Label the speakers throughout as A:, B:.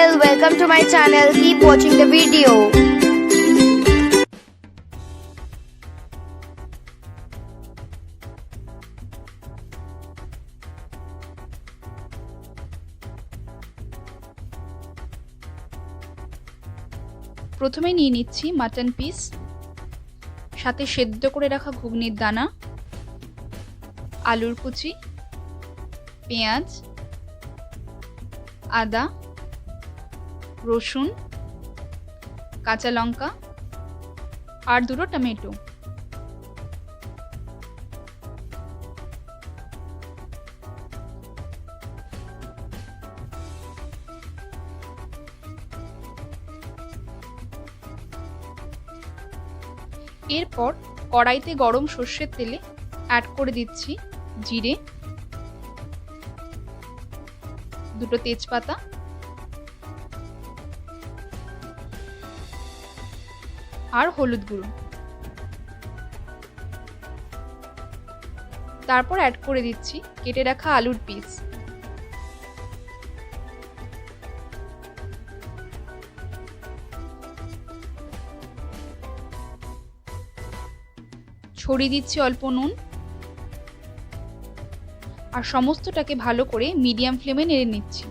A: people, welcome to my channel. Keep watching the video.
B: প্রথমে নিয়ে নিচ্ছি মাটন পিস, সাথে সেদ্ধ করে রাখা ঘুগনির দানা, আলুর কুচি, পেঁয়াজ, আদা, রসুন, কাঁচা লঙ্কা আর দুটো টমেটো। এরপর কড়াইতে গরম সর্ষের তেলে অ্যাড করে দিচ্ছি জিরে, দুটো তেজপাতা, আর হলুদ গুঁড়ো। তারপর অ্যাড করে দিচ্ছি কেটে রাখা আলুর পিস। ছড়িয়ে দিচ্ছি অল্প নুন আর সমস্তটাকে ভালো করে মিডিয়াম ফ্লেমে নেড়ে নিচ্ছি।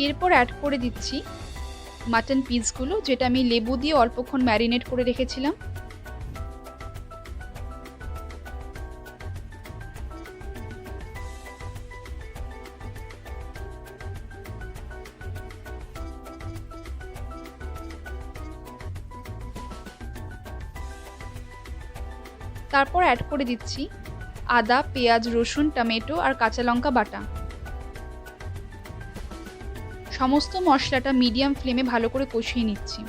B: এরপর অ্যাড করে দিচ্ছি মাটন পিসগুলো, যেটা আমি লেবু দিয়ে অল্পক্ষণ ম্যারিনেট করে রেখেছিলাম। তারপর অ্যাড করে দিচ্ছি আদা, পেঁয়াজ, রসুন, টমেটো আর কাঁচা লঙ্কা বাটা। সমস্ত মশলাটা মিডিয়াম ফ্লেমে ভালো করে কষিয়ে নিচ্ছি।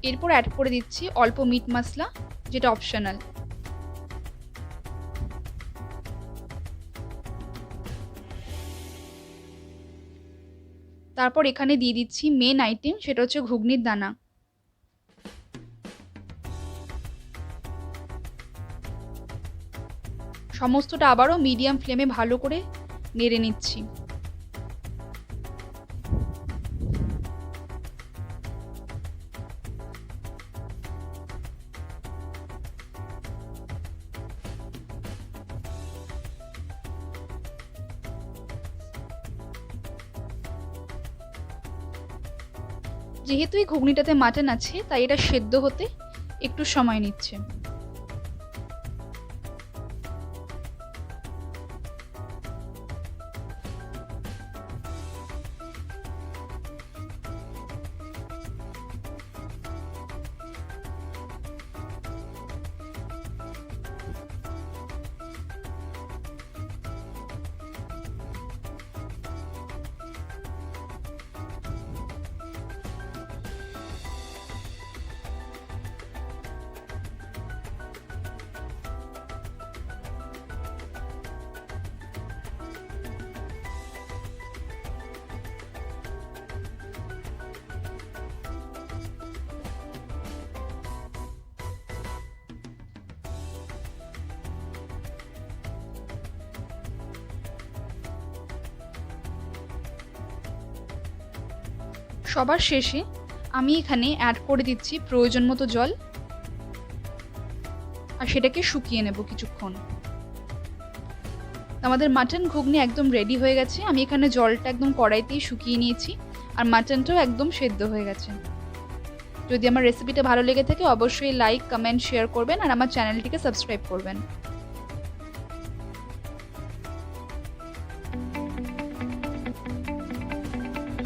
B: এরপর অ্যাড করে দিচ্ছি অল্প মিট মশলা, যেটা অপশনাল। তারপর এখানে দিয়ে দিচ্ছি মেন আইটেম, সেটা হচ্ছে ঘুগনির দানা। সমস্তটা আবারও মিডিয়াম ফ্লেমে ভালো করে নেড়ে নিচ্ছি। যেহেতু এই ঘুগনিটাতে মাটন আছে, তাই এটা সেদ্ধ হতে একটু সময় নিচ্ছে। সবার শেষে আমি এখানে অ্যাড করে দিচ্ছি প্রয়োজন মতো জল, আর সেটাকে শুকিয়ে নেব কিছুক্ষণ। আমাদের মাটন ঘুগনি একদম রেডি হয়ে গেছে। আমি এখানে জলটা একদম কড়াইতেই শুকিয়ে নিয়েছি, আর মাটনটাও একদম সেদ্ধ হয়ে গেছে। যদি আমার রেসিপিটা ভালো লেগে থাকে অবশ্যই লাইক, কমেন্ট, শেয়ার করবেন আর আমার চ্যানেলটিকে সাবস্ক্রাইব করবেন।